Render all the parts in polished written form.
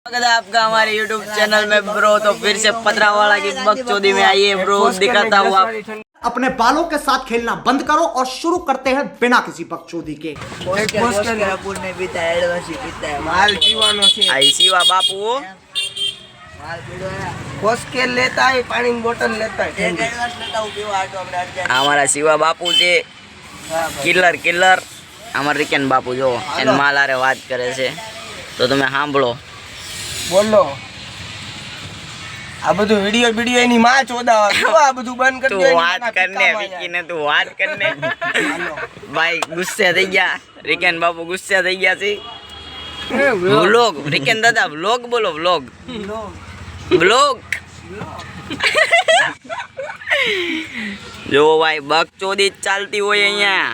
स्वागत है आपका हमारे YouTube चैनल में ब्रो। तो फिर से पतरावाड़ा की बकचोदी में आइए ब्रो, दिखाता हूँ आप। अपने बालों के साथ खेलना बंद करो और शुरू करते हैं बिना किसी बकचोदी के। शिवा बापू लेता है, पानी की बोतल लेता है। हमारा शिवा बापू છે કિલર અમાર રિકેન બાપુ જો એન માલારે વાત કરે છે તો તમે સાંભળો. બોલો આ બધું વિડિયો એની માં ચોદાવા જો આ બધું બંધ કરી તું દો. વાત કરને વિકીને તું વાત કરને ભાઈ ગુસ્સે થઈ ગયા. રિકેન બાપુ ગુસ્સે થઈ ગયા છે. વ્લોગ રિકેન દાદા વ્લોગ બોલો, વ્લોગ જો ભાઈ બકચોદી ચાલતી હોય અહીંયા.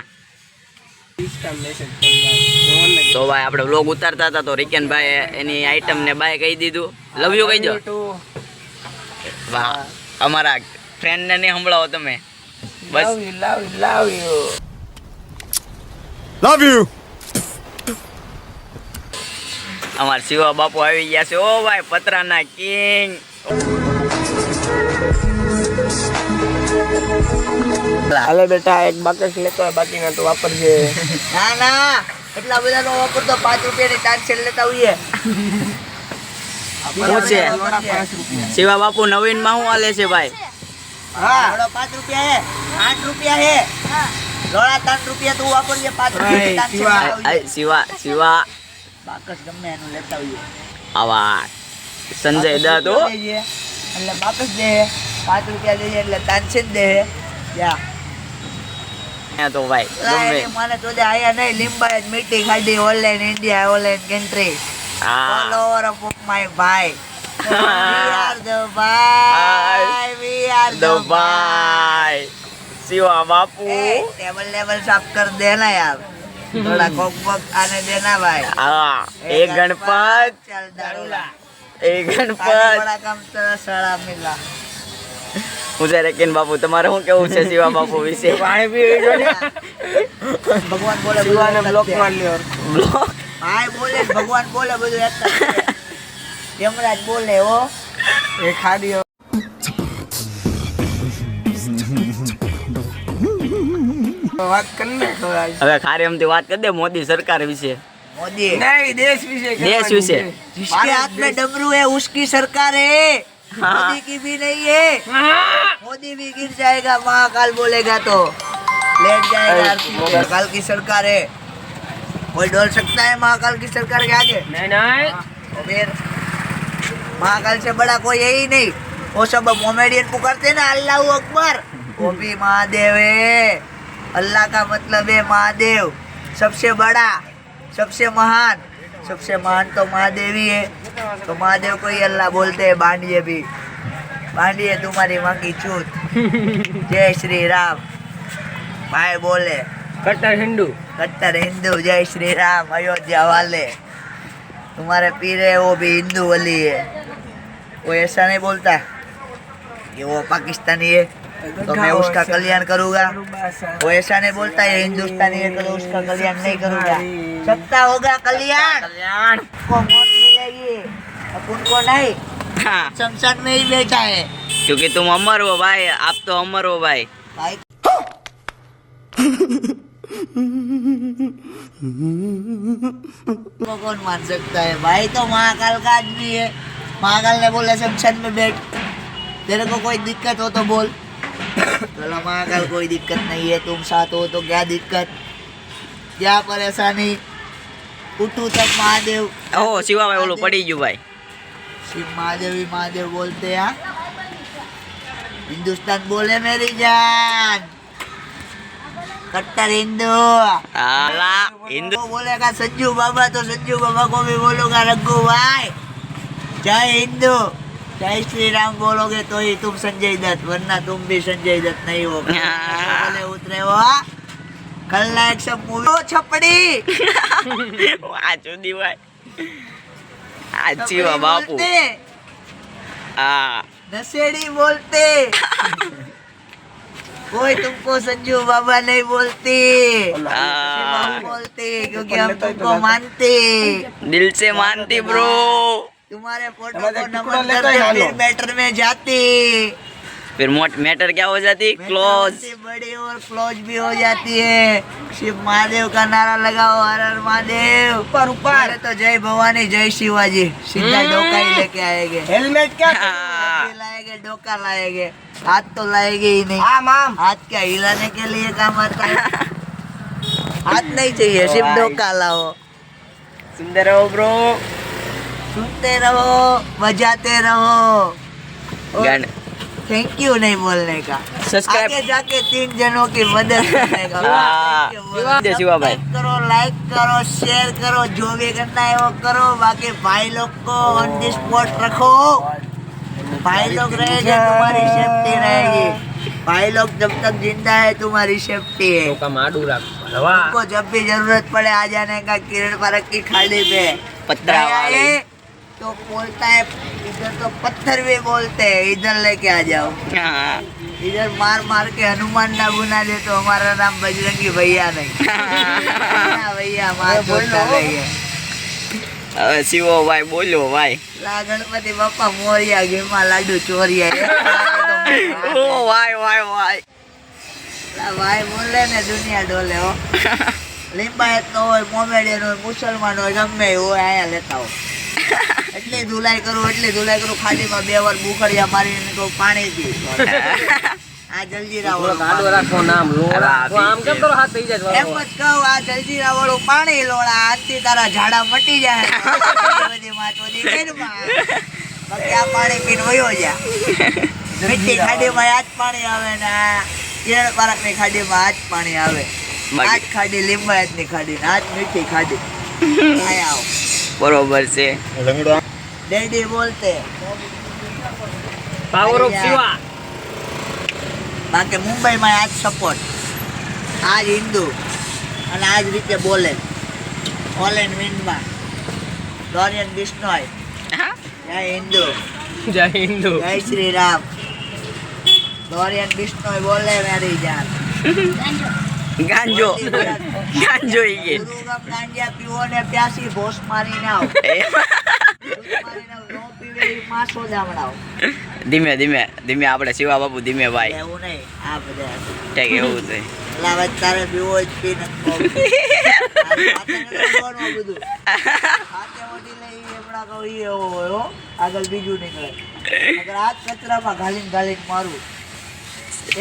તો ભાઈ આપણે વ્લોગ ઉતારતા હતા તો રિકેન ભાઈ એની આઈટમ ને બાય કહી દીધું. લવ યુ કહી દો. વાહ, અમારા ફ્રેન્ડ ને નહીં સંભળાવો તમે બસ. Love you. અમારા શિવા બાપુ આવી ગયા છે. ઓ ભાઈ પતરાના કિંગ. હાલે બેટા એક બાકસ લેતો હોય, બાકીના તો વાપરજે. ના એટલા બધા નો વાપરતો. 5 રૂપિયાની ટાંચેલ લેતા હોઈએ. શું છે શિવા બાપુ નવીન માં શું હાલે છે ભાઈ? હા 5 રૂપિયા હે, 8 રૂપિયા હે. લોડા 3 રૂપિયા તું વાપરજે. 5 રૂપિયાની ટાંચેલ શિવા બાકસ ગમે એનું લેતા હોઈએ. આવા સંજય દત્ત હો. એટલે બાકસ દે 5 રૂપિયા દેજે એટલે ટાંચેલ દે. યા તો ભાઈ ગમે મને તો દે આયા નહીં. લીંબાઈ જ મીઠી ખાધી. Online India, online country, all over of my ભાઈ. We are the ભાઈ, we are the ભાઈ. શિવા બાપુ टेबल लेवल साफ कर देना यार. थोड़ा कोक वोक आने देना भाई. હા એક ગણપત, चल दारूला એક ગણપત. बड़ा काम तेरा सड़ा मिला. હું છે રેકિન બાપુ, તમારે શું કેવું છે શિવા બાપુ વિશે? भगवान बोले શિવાને બ્લોક માર લ્યો. બ્લોગ भाई बोले भगवान बोले બધું એક यमराज बोले हो એ ખાડી વાત કરને થોડા. હવે ખારી એમથી વાત કરી દે મોદી સરકાર વિશે. मोदी નહીં, દેશ વિશે દેશ વિશે. जिसके हाथ में डमरू है उसकी सरकार है. मोदी की भी नहीं है. मोदी भी गिर जाएगा. महाकाल बोलेगा तो लेट जाएगा. महाकाल की सरकार है. कोई डोल सकता है महाकाल की सरकार के आगे? નહીં तो फिर महाकाल से बड़ा कोई है ही नहीं. वो सब कॉमेडियन पुकारते हैं ना अल्लाह अकबर, वो भी महादेव है. अल्लाह का मतलब है महादेव. सबसे बड़ा, सबसे महान तो महादेव ही है. तो महादेव को ही अल्लाह बोलते हैं. बांडिए भी बांडिए तुम्हारी माँ की चूत. जय श्री राम भाई बोले. કટ્ટર હિન્દુ. कट्टर हिंदू. जय श्री राम. अयोध्या वाले तुम्हारे पीर है वो भी हिंदू वाली है. वो ऐसा नहीं बोलता कि वो पाकिस्तानी है तो मैं उसका कल्याण करूँगा. वो ऐसा नहीं बोलता है हिंदुस्तानी है तो उसका कल्याण नहीं करूँगा. सकता होगा कल्याण. को मौत मिलेगी अब उनको नहीं. हाँ, संसद में ही बैठा है क्योंकि तुम अमर हो भाई. आप तो अमर हो भाई. भाई. को कौन मान सकता है भाई? तो महाकाल का आदमी है. महाकाल ने बोला संसद में बैठ. तेरे को कोई दिक्कत हो तो बोल. चलो महाकाल कोई दिक्कत नहीं है. तुम साथ हो तो क्या दिक्कत, क्या परेशानी. उठू तक महादेव. ઓ શિવા ભાઈ ઓલું પડી ગયું ભાઈ. शिव महादेव ही महादेव बोलते हैं. हिंदुस्तान बोले मेरी जान. कट्टर हिंदू. આલા હિન્દુ वो बोलेगा संजू बाबा तो संजू बाबा को भी बोलूंगा रघु भाई. जय हिंदू, जय श्री राम बोलोगे तो ही तुम संजय दत्त, वरना तुम भी संजय दत्त नहीं हो. बोले उतरे हो खलनायक सब मूवी. ओ छपड़ी આ ચોદી ભાઈ. આ શિવા બાપુ. बोलते, હા नशेड़ी बोलते. कोई तुमको संजू बाबा नहीं बोलती. हाँ। बोलती क्योंकि हम तुमको मानते. दिल से मानती ब्रो. तुम्हारे फोटो हमारे को टुकड़ा नमन लेकर करके ही फिर आलो। मैटर में जाती, फिर मैटर क्या हो जाती? क्लोज। से बड़ी और क्लोज भी हो जाती है। शिव महादेव का नारा लगाओ, हर हर महादेव। ऊपर ऊपर पहले तो जय भवानी जय शिवाजी, सीधा डोका ही लेके आएंगे। हेलमेट क्या डोके लाएंगे, डोका लाएंगे, हाथ तो लाएंगे ही नहीं। हाँ माम हाथ क्या हिलाने के लिए काम आता है? हाथ नहीं चाहिए, सिर्फ भाई। डोका लाओ। सुंदर हो ब्रो। सुनते रहो, बजाते रहो, गान थैंक यू नहीं बोलने का। सब्सक्राइब आगे जाके 3 जनों की मदद करने का। हाँ। Thank you बोलो। जय शिवा भाई। Subscribe करो, लाइक करो, शेयर करो, जो भी करना है वो करो। बाकी भाई लोग को ऑन द स्पॉट रखो। भाई लोग रहेंगे, तुम्हारी सेफ्टी रहेगी। भाई लोग जब तक जिंदा है तुम्हारी सेफ्टी है। का माडू रख तुमको जब भी जरूरत पड़े आ जाने का किरण पार्क की खाड़ी पे। पत्थरा नहीं वाली। आए तो बोलता है, इधर तो पत्थर भी बोलते हैं, इधर लेके आ जाओ। हाँ। इधर मार मार के हनुमान ना बुना दे तो हमारा नाम बजरंगी भैया नहीं। भैया मार बोलता रहिए। હવે શિવો ભાઈ બોલો ભાઈ. લા ગણપતિ બાપા મોરિયા, ઘીમાં લાડુ ચોરિયા। ઓ ભાઈ ભાઈ ભાઈ. લા ભાઈ બોલે ને દુનિયા ડોલે હો। લિંબાયત નો હોય, મોમેડિયન હોય, મુસલમાન હોય, ગમે એ હોય, આયા લેતા હો। એટલી ધુલાઈ કરું ખાડીમાં 2 વાર બુખડિયા મારીને કહું પાણી પી। આ જલજીરા વાળું ગાડો રાખો નામ લો રાખો, આમ કેમ કરો હાથ થઈ જાય એમ જ કહું, આ જલજીરા વાળું પાણી લોડા, આજથી તારા ઝાડા મટી જાય। બધી માથોડી ઘેરમાં। બાકી આ પાણી પીને વયો જા। મીઠી ખાડીમાં આ જ પાણી આવે ને આ કેળ પાર્કની ખાડીમાં આ જ પાણી આવે। આ જ ખાડી લિંબાયતની ખાડી ને આ જ મીઠી ખાડી। આયા આવો। બરોબર છે. ડેડી બોલતે પાવર ઓફ શિવા બાકી મુંબઈમાં આ જ સપોર્ટ, આ જ હિન્દુ અને આ જ રીતે બોલે। ઓલ એન્ડ વિન્ડમાં ડોરિયન બિશ્નોય, જય હિન્દુ, જય હિન્દુ જય શ્રી રામ। ડોરિયન બિશ્નોય બોલે મારી જાન। ગાંજો ગાંજો ઈ કે ગુરુગામ ગાંડિયા પીવો ને પ્યાસી ભોસ મારીને આવ। ભોસ મારીને આવ, નો પીવે ઈ માસો દામડાવ। ધીમે ધીમે ધીમે આપણે શિવા બાપુ ધીમે ભાઈ. એવું નહીં, આ બધા ઠીક એવું છે. પેલા વાત તારે પીવો હોય તો પી નથી બધું હાથે ઓઢી લે ઈ હમણાં કહું ઈ એવો હોય હો, આગળ બીજું નીકળે। અગર આ જ કચરામાં ઘાલીને મારું।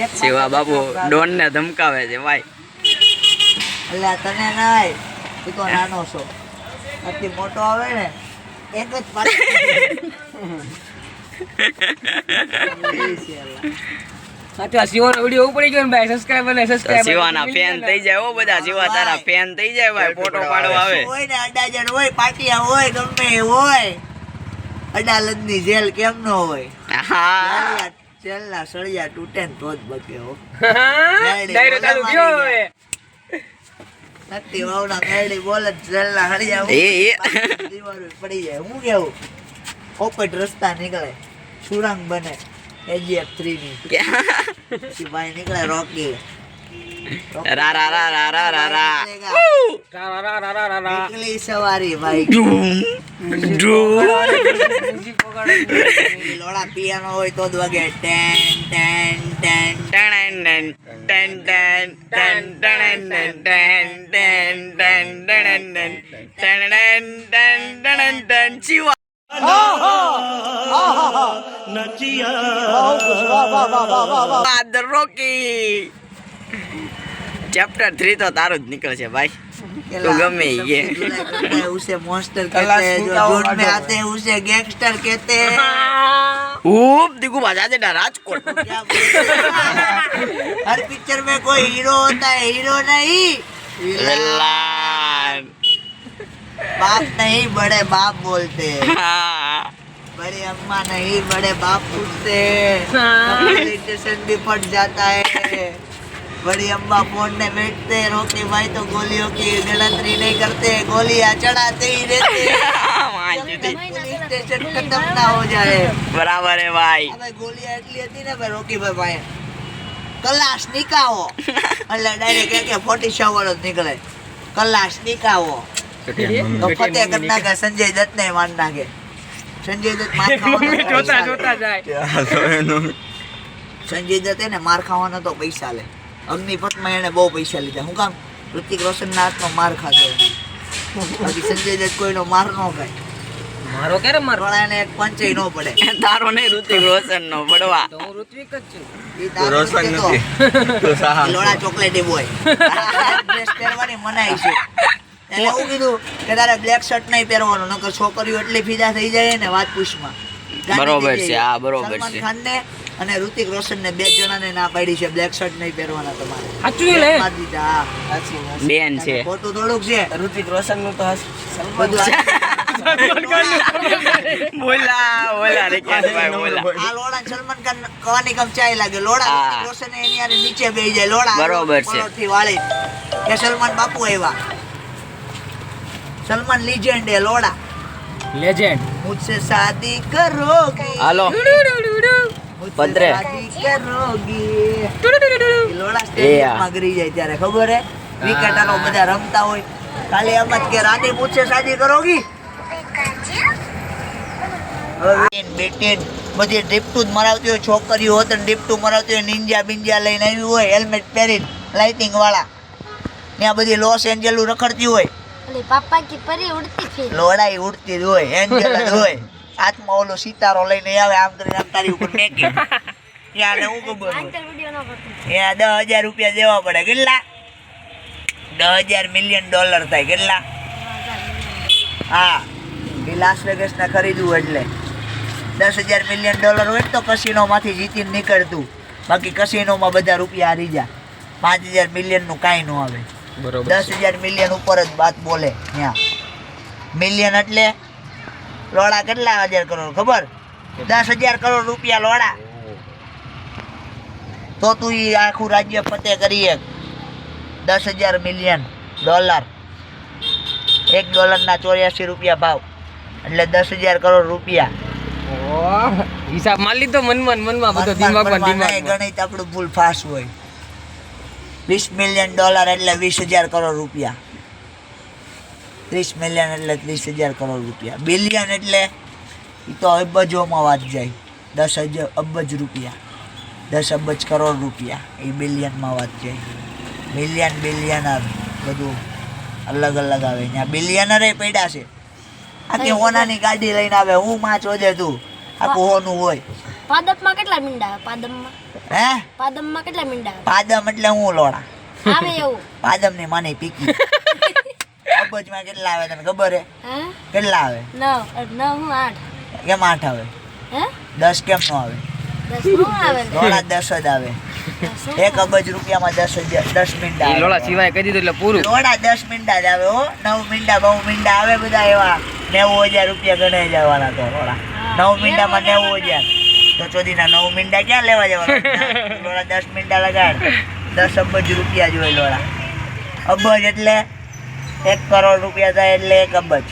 એક શિવા બાપુ માથે ડોન ને ધમકાવે છે ભાઈ. એટલે તને નાય, તું તો નાનો છો, અતિ મોટો આવે ને એક જ પાછો સાચા શિવાનો વિડિયો ઉપડી ગયો ને ભાઈ સબસ્ક્રાઇબર ને સબસ્ક્રાઇબર શિવાના ફેન થઈ જાય હો બધા. શિવા તારા ફેન થઈ જાય ભાઈ. ફોટો પાડવા આવે. હોય ને અડાજણ હોય, પાટિયા હોય, ગમે એ હોય, અડાલજની જેલ કેમ ન હોય? હા જેલના સળિયા તૂટે ને તો જ બકે હો। ડાયરો ચાલુ ગયો હવે નક્કી વાવના મેળી બોલે જેલના સળિયા એ દીવારો પડી જાય। હું કેવું ઓપટ રસ્તા નીકળે, સુરંગ બને AGF 3 ની, પછી ભાઈ નીકળે રોકી। રા રા રા રા રા રા રા. રા રા રા રા રા નીકળી સવારી ભાઈ। લોડા પિયાનો હોય તો જ વાગે ten ten ten. Ton ton ton ton ton ton ton ton ton ton ton ton ton. Shiva the Rocky. Chapter 3 તો તારું જ નીકળશે ભાઈ. तो गमे ये उसे मॉन्स्टर कहते हैं, जो झुंड में आते हैं उसे गैंगस्टर कहते हैं। ऊप दिखो बाजा दे राजकोट. क्या बोलते हैं? हर पिक्चर में कोई हीरो होता है, हीरो नहीं विलन. बाप नहीं, बड़े बाप बोलते हैं। हाँ. बड़े अम्मा नहीं, बड़े बाप पूछते हैं। स्टेशन भी फट जाता है। बड़ी अम्मा फोन में बैठते हैं, रोके भाई तो गोलियों की गिनती नहीं करते, गोलियां चढ़ाते ही रहते हैं जब तक पुलिस स्टेशन खत्म ना हो जाए। बराबर है भाई. अबे गोलियां એટલી હતી ને ભાઈ રોકી ભાઈ કલાશ નિકાવો એટલે ડાયરેક્ટ કે 47 વાળો નીકળે કલાશ નિકાવો તો ફતેહ કરી નાખે, સંજય દત્ત ને માર નાખે। સંજય દત્ત માર ખાવાનો જોતા જાય. સંજય દત્ત એને માર ખાવાનો તો પૈસા લે. અગ્નિપથમાં એને બહુ પૈસા લીધા. હું કામ? ઋતિક રોશનના હાથમાં માર ખાધો. બાકી સંજય દત્ત કોઈનો માર ન ખાય. મારો ક્યારે મારો? થોડા એને એક પંચય ન પડે. તારો નહીં ઋતિક રોશન નો પડવા. તો હું ઋત્વિક જ છું. ઈ તારો નથી કહેતો. લોડા ચોકલેટી બોય. ડ્રેસ પહેરવાની મનાઈ છે. એને એવું કીધું કે તારે બ્લેક શર્ટ નહીં પહેરવાનું, નકર છોકરીઓ એટલી ફીદા થઈ જાય ને વાત પૂછમાં. બરોબર છે, હા, બરોબર સલમાન છે. ખાનને અને ઋતિક રોશનને બે જણાને ના પાડી છે બ્લેક શર્ટ નહીં પહેરવાના તમારે. સાચું લે. મારી દીધા, હા. બેન છે. ખોટું થોડુંક છે. ઋતિક રોશન નું તો બધું બોલા રિકેશભાઈ બોલા. આ લોડા સલમાન ખાન કવાની કમ ચાય લાગે. લોડા હા. ઋતિક રોશન એની હારે નીચે બેહી જાય. લોડા બરોબર છે. પલોઠી વાળી કે સલમાન બાપુ આવ્યા. સલમાન લીજેન્ડ એ લોડા. લેજેન્ડ. મુझसे शादी करोगी, હાલો मुझसे પંદરે. शादी करोगी. ઈ લોડા એ સ્ટેડિયમ આ. માં ગરી જાય ત્યારે ખબર હે ક્રિકેટરો બધા રમતા હોય ખાલી એમ જ કે રાની મુझसे शादी करोगी. હવે બેટેન બધી ડીપટું જ મરાવતી હોય છોકરીઓ હોત ને ડીપટું મરાવતી હોય નિંજા બિંજા લઈને આવી હોય હેલ્મેટ પહેરીને લાઇટિંગ વાળા ત્યાં બધી લોસ એન્જેલું રખડતી હોય. અરે પાપા કી પરી ઉડતી ફિર લોડાઈ ઉડતી જ હોય એન્જલ જ હોય હાથમાં ઓલો સિતારો લઈને આવે આમ કરીને આમ તારી ઉપર મેકે ત્યાં ને હું ખબર હોય આંતર વિડિયો ન કરતો ત્યાં 10,000 રૂપિયા દેવા પડે. કેટલા? 10,000 મિલિયન ડોલર થાય. કેટલા? હા એ લાસ વેગસ ના ખરીદવું એટલે 10,000 મિલિયન ડોલર હોય તો કસિનો માંથી જીતીને નીકળતું. બાકી કસિનોમાં બધા રૂપિયા હારી જા. 5,000 મિલિયન નું કાંઈ ન આવે. બરોબર. 10,000 મિલિયન ઉપર જ વાત બોલે ત્યાં. મિલિયન એટલે લોડા કેટલા હજાર કરોડ ખબર? 10,000 કરોડ રૂપિયા લોડા. તો તું ઈ આખું રાજ્ય ફતેહ કરી એક. 10,000 મિલિયન ડોલર. $1 ના 84 રૂપિયા ભાવ એટલે 10,000 કરોડ રૂપિયા. ઓહ, હિસાબ માર લીધો મનમાં બધો દિમાગમાં નહીં, ગણિત આપણું ફૂલ ફાસ્ટ હોય. 20 મિલિયન ડોલર એટલે 20,000 કરોડ રૂપિયા. 30 મિલિયન એટલે 30,000 કરોડ રૂપિયા. બિલિયન એટલે એ તો અબજોમાં વાત જાય. 10 અબજ રૂપિયા, 10 અબજ કરોડ રૂપિયા એ બિલિયનમાં વાત જાય. મિલિયન બિલિયનર બધું અલગ અલગ આવે. ત્યાં બિલિયનરે પડ્યા છે. આખી હોનાની ગાડી લઈને આવે. હું માં ચોજે તું આખું હોનું હોય. પાદમમાં કેટલા મીંડા આવે પાદમમાં હે પાદમમાં કેટલા મીંડા પાદમ એટલે હું લોડા. આવે આવે એવું પાદમ ની માની પીકી. અબજમાં કેટલા આવે તને ખબર હે? હે કેટલા આવે? 9 હું 8 કેમ 8 આવે? હે 10 કેમ નો આવે? 10 હું આવે લોડા 10 જ આવે. 1 અબજ રૂપિયામાં 10 મીંડા ઈ આવે. લોલા સિવાય કહી દીધું એટલે પૂરું. લોડા 10 મીંડા જ આવે હો. 9 મીંડા 9 મીંડા આવે બધા એવા 90,000 રૂપિયા ગણાઈ જવાના તો લોડા. 9 મીંડામાં 90,000 તો ચોદીના 9 મીંડા ક્યાં લેવા જવાના? લોડા 10 મીંડા લગાડ 10 અબજ રૂપિયા જ હોય લોડા. અબજ એટલે 1 કરોડ રૂપિયા થાય એટલે 1 અબજ.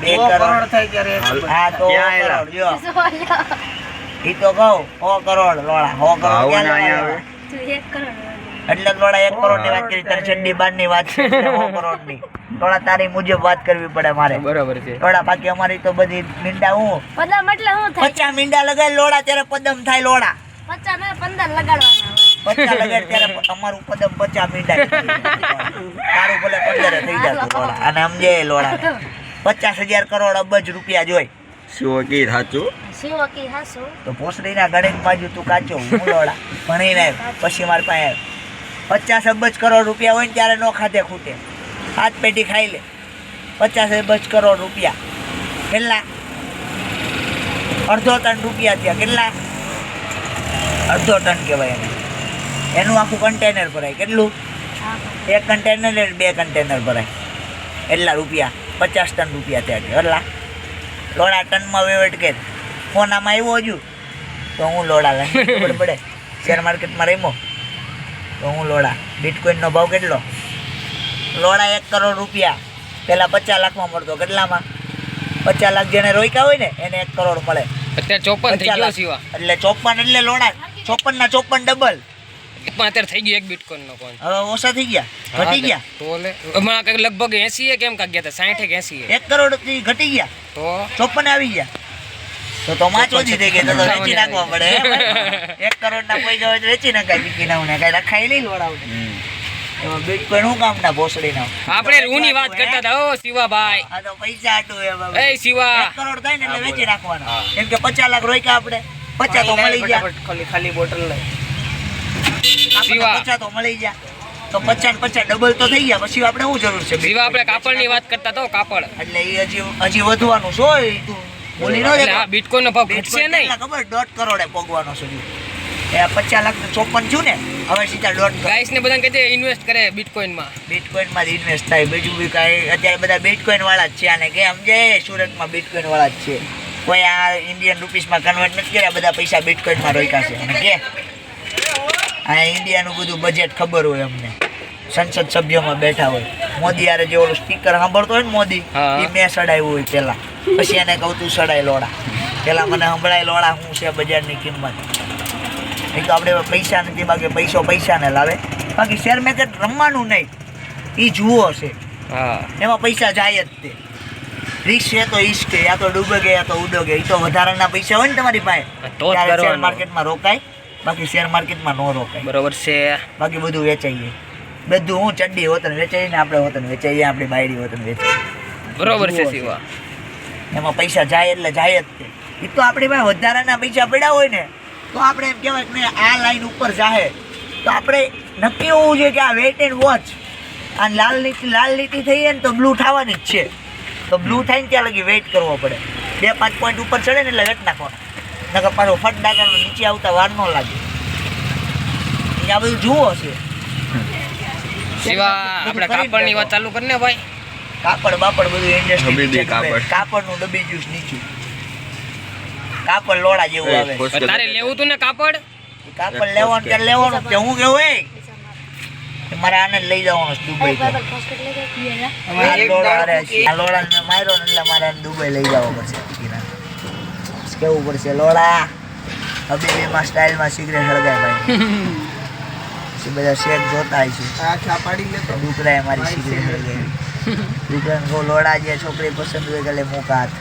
2 કરોડ થાય ત્યારે હા તો 1 કરોડ જો ઈ તો કહું 100 કરોડ લોડા. 100 કરોડ ક્યાં લેવા જવાના? તું 1 કરોડ એટલે લોડા 1 કરોડ ની વાત કરી. તારી ચડ્ડી બાર ની વાત કરી 100 કરોડ ની. થોડા તારી મુજબ વાત કરવી પડે મારે. બરાબર છે. થોડા બાકી અમારી તો બધી મીંડા હું પદમ એટલે શું થાય 50 મીંડા લગાડ લોડા ત્યારે પદમ થાય લોડા. 50 ને 15 લગાડવાના હોય 50 લગાડ ત્યારે અમારું પદમ 50 મીંડા તારું ભલે 15 થઈ જતું લોડા. અને સમજે લોડા 50,000 કરોડ અબજ રૂપિયા જોઈ શોકી સાચું. શિવકી હાસો તો પોસડીના ગણિત બાજુ તું કાચો હું લોડા ભણીને પછી મારી પાસે 50 અબજ કરોડ રૂપિયા હોય ને ત્યારે નો ખાધે ખૂટે. હાથ પેટી ખાઈ લે. 50 અબજ કરોડ રૂપિયા કેટલા? અડધો ટન રૂપિયા થયા. કેટલા? અડધો ટન કહેવાય એને. એનું આખું કન્ટેનર ભરાય. કેટલું? 1 કન્ટેનર એટલે 2 કન્ટેનર ભરાય. એટલા રૂપિયા 50 ટન રૂપિયા થયા. કેટલા લોડા ટનમાં વેવટ કે ફોનામાં આવ્યો હજુ તો હું લોડા લઈને ખબર પડે. શેર માર્કેટમાં રમ્યો તો હું લોડા. બિટકોઈનનો ભાવ કેટલો? લોડા 1 કરોડ રૂપિયા પહેલા 50 લાખમાં મળતો. કેટલામાં? 50 લાખ જેને રોક્યા હોય ને એને 1 કરોડ મળે. અત્યારે 54 થઈ ગયો સિવા. એટલે 54 એટલે લોડા 54 ના 54 ડબલ. પણ અત્યારે થઈ ગયો એક બિટકોઈન નો કોઈન. હવે ઓછા થઈ ગયા, ઘટી ગયા. તો લે હમણાં કંઈક લગભગ 80 કેમ કાંક ગયા હતા 60 કે 80 1 કરોડ થી ઘટી ગયા તો 54 આવી ગયા. તો માં ચોધી થઈ ગઈ તો વેચી નાખવા પડે હે ભાઈ? 1 કરોડ ના પૈસા હોય તો વેચી નાખાય વિકી નાવ ને કઈ રખાય નહીં લોડાવને એમાં બીટકોઈન હું કામ ના ભોસડી ના આપણે રૂની વાત કરતા હતા ઓ શિવાભાઈ. આ તો પૈસા આટું એ બાબા. એ શિવા 1 કરોડ થાય ને એટલે વેચી નાખવાનો કેમ કે 50 લાખ રોક્યા આપણે 50 તો મળી ગયા ખાલી બોટલ લઈ. આપણને શિવા. 50 તો મળી ગયા તો 50 ને 50 ડબલ તો થઈ ગયા પછી આપણે શું જરૂર છે શિવા આપણે કાપડની વાત કરતા તો કાપડ એટલે એ હજી વધવાનું છે હોય તું બોલી ન એટલે દે આ બિટકોઈન નો ભાવ ઘટશે નહીં. ખબર 1.5 કરોડે પગવાનો છે એ 50 લાખ તો 54 છું ને હવે સીધા 1.5 કરોડ ગાઈસ ને બધાને કહી દે ઇન્વેસ્ટ કરે બિટકોઈન માં. બિટકોઈન માં ઇન્વેસ્ટ થાય બીજું બી કાંઈ અત્યારે બધા બિટકોઈન વાળા જ છે આને કે સમજે સુરતમાં બિટકોઈન વાળા જ છે કોઈ આ ઇન્ડિયન રૂપીસમાં કન્વર્ટ નથી કર્યા બધા પૈસા બિટકોઈનમાં રોક્યા છે અને કે આ ઇન્ડિયાનું બધું બજેટ ખબર હોય અમને સંસદ સભ્યોમાં બેઠા હોય મોદી યારે જે ઓલું સ્પીકર સાંભળતો હોય ને મોદી હા. એ મેં સડાવ્યું હોય પેલા પછી એને કહું તું સડાય લોડા પેલા મને સંભળાય લોડા શું છે બજારની કિંમત એ તો આપણે પૈસા નથી બાકી પૈસાને લાવે બાકી શેર માર્કેટ રમવાનું નહીં એ જુઓ છે હા એમાં પૈસા જાય જ તે રિસ્ક છે તો ઈશ્ક છે યા તો ડૂબોગે યા તો ઉડોગે એ તો વધારાના પૈસા હોય ને તમારી પાસે તો જ ત્યારે શેર કરવાનું. માર્કેટમાં રોકાય બાકી શેર માર્કેટમાં ન રોકાય બરોબર છે. બાકી બધું વેચાઈએ બધું હું ચડ્ડી હોતન વેચાઈએ ને આપણે હોતન વેચાઈએ આપણી બાયડી હોતન વેચાઈએ બરોબર છે શિવા. એમાં પૈસા જાય એટલે જાય જ તે એ તો આપણી પાસે વધારાના પૈસા પડ્યા હોય ને તો આપણે એમ કહેવાય કે આ લાઈન ઉપર જાહે તો આપણે નક્કી હોવું જોઈએ કે આ વેઇટ એન્ડ વોચ આ લાલ લીટી થઈ જાય ને તો બ્લુ થવાની જ છે તો બ્લુ થાય ને ત્યાં લગી વેઇટ કરવો પડે 2-5 પોઈન્ટ ઉપર ચડે ને એટલે વેટ નાખવાનો નકર પાછો ફટ ડાટાનો નીચે આવતા વાર ન લાગે આ બધું જુઓ છે શિવા આપણે કાપડની વાત ચાલુ કરીને ભાઈ. કાપડ બાપડ બધું ડબ્બી દે ઇન્ડસ્ટ્રી કાપડ. કાપડનું ડબ્બી જ્યુસ નીચું કાપડ લોડા જેવું આવે તારે લેવું તું ને કાપડ. કાપડ લેવાનું ત્યારે લેવાનું કે હું કેવું એ કે મારે આને જ લઈ જવાનું છે દુબઈ તો. આ લોડા અરે આ લોડાને મેં માર્યો ને એટલે મારે આને દુબઈ લઈ જવો પડશે કેવું પડશે લોડા હબીબીમાં સ્ટાઇલમાં સિગરેટ સળગાય ભાઈ પછી બધા શેક જોતા છે દુકરાએ મારી સિગરેટ સળગાવી દુકરાને કહું લોડા જે છોકરી પસંદ હોય એટલે મૂકા હાથ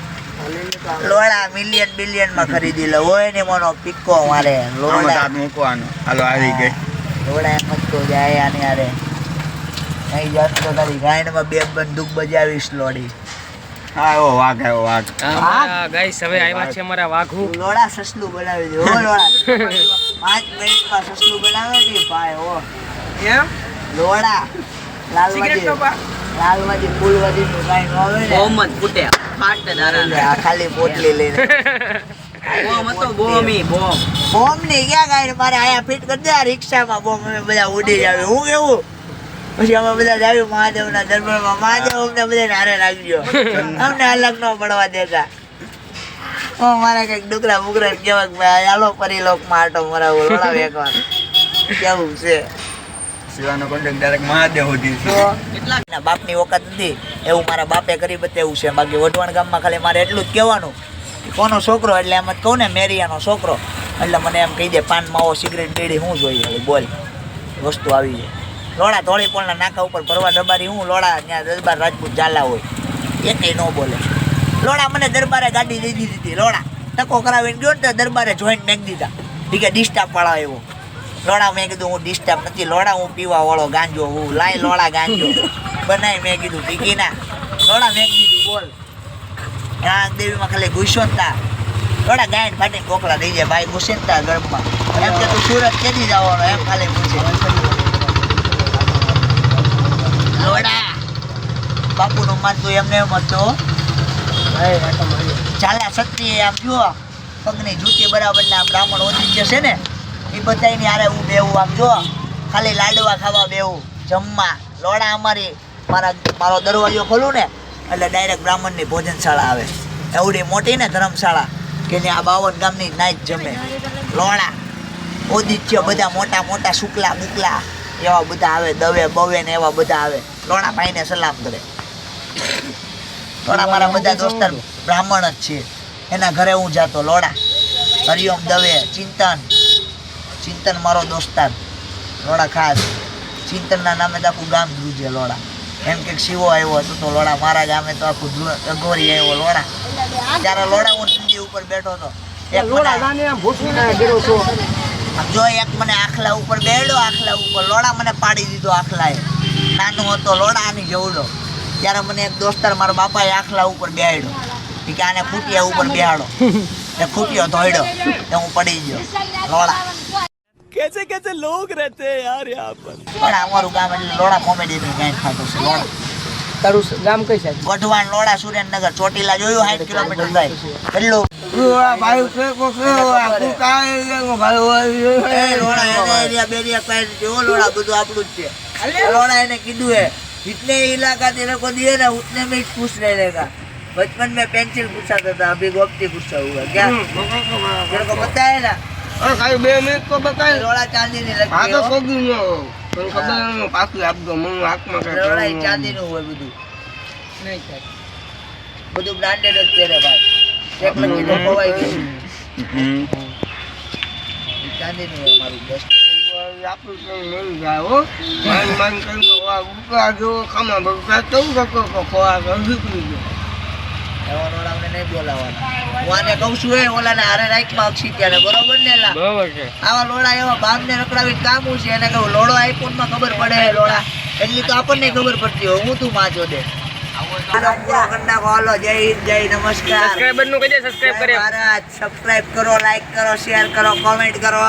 લોડા મિલિયન બિલિયનમાં ખરીદી લે હોય ને મનો પિક્કો મારે લોડા મૂકવાનો હાલો આવી ગઈ લોડા એમ જ તો જાય આને હારે નહીં જાત તો તારી ગાયનમાં 2 બંદૂક બજાવીશ લોડી હા એવો વાઘ ગાઈસ હવે આવ્યા છે અમારા વાઘુ. લોડા સસલું બનાવી દે હો લોડા 5 મિનિટમાં સસલું બનાવે ને ભાઈ હો લોડા લાલવાદી ફૂલવાદી નું કાંઈ ન આવે ને મોહમ્મદ ફૂટે ફાટ એટલે આ ખાલી પોટલી લઈને બોમ હતો બોમી બોમ બોમ્બ ને ક્યાં ગાય મારે આયા ફિટ કરી દે આ રિક્ષામાં બોમ્બ અમે બધા ઉડી જાવે હું કેવું પછી અમે બધા જાવ્યું મહાદેવના દરબારમાં મહાદેવ અમને બધાને હારે રાખજો અમને અલગ ન પડવા દેતા મારે કઈક ડુકરા બુકરા કેવાક ભાઈ હાલો પરિલોકમાં આટો મરાવો લોડાવ એકવાર કેવું છે શિવાનો કોન્ટેક્ટ ડાયરેક્ટ મહાદેવ સુધી છે કેટલા બાપની વખત નથી એવું મારા બાપે કરી બતાવ્યું છે બાકી વઢવાણ ગામમાં ખાલી મારે એટલું જ કહેવાનું કે કોનો છોકરો એટલે એમ જ કહું ને મેરિયાનો છોકરો એટલે મને એમ કહી દે પાન માવો સિગરેટ બીડી શું જોઈએ હવે બોલ વસ્તુ આવી જાય લોડા ધોળીપોળના નાકા ઉપર ભરવા દરબારી હું લોડા ત્યાં દરબાર રાજપૂત ઝાલા હોય એકેય ન બોલે લોડા મને દરબારે ગાડી દઈ દીધી હતી લોડા ટકો કરાવીને ગયો ને તો દરબારે જોઈન્ટ મેક દીધા ઠીક ડિસ્ટાપ વાળા એવો લોડા મેં કીધું હું ડિસ્ટર્બ નથી લોડા હું પીવા વાળો ગાંજો હું લાય લોડા ગાંજો બનાવી મેં કીધું ટીકી ના લોડા મેં કીધું બોલ દેવીમાં ખાલી ગુસ્સોતા લોડા ગાયન ફાટીને કોકલા દઈ જાય ભાઈ ગુસ્સેતા ગર્ભમાં એમ કે તું સુરત કેદી જવાનો એમ ખાલી પૂછે લોડા બાપુનું માનતું એમને એમ હતું ચાલ્યા સત્રી આમ જુઓ પગની જૂતી બરાબર ના બ્રાહ્મણ ઓદિત્ય છે ને એ બધાની હારે હું બેવું આમ જો ખાલી લાડવા ખાવા બેવું જમવા લોડા અમારી મારો દરવાજો ખોલું ને એટલે ડાયરેક્ટ બ્રાહ્મણની ભોજનશાળા આવે એવડી મોટી ને ધર્મશાળા કે ને આ 52 ગામની નાઈટ જમે લોડા ઓદિત્ય બધા મોટા મોટા શુક્લા બુકલા એવા બધા આવે દવે બવે ને એવા બધા આવે લોડા ભાઈને સલામ કરે લોડા મારા બધા દોસ્તાર બ્રાહ્મણ જ છે એના ઘરે હું જાતો લોડા હરિઓમ દવે ચિંતન મારો દોસ્તાર લોડા ખાસ ચિંતનના નામે તો આખું ગામ ધ્રુજે લોડા એમ કે શિવો આવ્યો હતો તો લોડા મારા ગામે તો આખું અઘોરી આવ્યો લોડા ત્યારે લોડા હું નંદી ઉપર બેઠો હતો એક લોડા મને- જાને આમ ભૂસવીને ગીરો છો. જો એક મને આખલા ઉપર બેડ્યો, આખલા ઉપર લોડા મને પાડી દીધો. આખલાએ નાનો હતો લોડા આની જેવડો. ત્યારે મને એક દોસ્તાર મારા બાપાએ આખલા ઉપર બેહાડ્યો કે આને ખૂટિયા ઉપર બેહાડો. એ ખૂટિયો ધોડ્યો તો હું પડી ગયો લોડા. પણ અમારું ગામ એટલે લોડા કોમેડીનું ગાય ખાતું છે. લોડા તારું ગામ કઈ છે? ગઢવાણ, લોડા, સુરેન્દ્રનગર, ચોટીલા જોયું 60 કિલોમીટર થાય એટલું. ભાઈ કે કો કે આપું કાય ભાઈ એ લોડા એને એરિયા બેરિયા કાંઈ જેવો લોડા બધું આપણું જ છે. लोड़ा ने कीधु है जितने इलाका तेरे को दिए ना उतने में ही खुश रहेगा। बचपन में पेंसिल पूछाता था, अभी गोपती पूछा हुआ क्या तेरे को पता है ना? ખાલી 2 મિનિટ તો બતાય. लोड़ा चांदी नहीं लगती આ તો हो। સોગી નો પણ ખબર ન પાછું આપજો મને આંખમાં કઈ लोड़ा ही चांदी નું હોય બધું બધું બ્રાન્ડેડ જ છે રે ભાઈ। એક લખી તો ખવાઈ ગયું ચાંદી નું હોય મારું બેસ્ટ। આપણું કઈ મળી જાય હો માન કરીને વા ઉકા જો ખામા બગા કેવું શકો ખોવા નીકળી ગયો. એવા લોડાને નહીં બોલાવવાના। હું આને કહું છું એ ઓલાને હારે રાખમાં અક્ષિત્યાને બરોબર ને લા બરાબર છે. આવા લોડા એવા બામને રખડાવી કામું છે એને કહું લોડો આઈફોન માં ખબર પડે હે લોડા એટલી તો આપણને ખબર પડતી હોય હું તું માજો દે પૂરો કંડા બોલો જય હિન્દ જય નમસ્કાર સબસ્ક્રાઇબર નું કહેજે સબસ્ક્રાઇબ કરે. સબસ્ક્રાઇબ કરો લાઈક કરો શેર કરો કોમેન્ટ કરો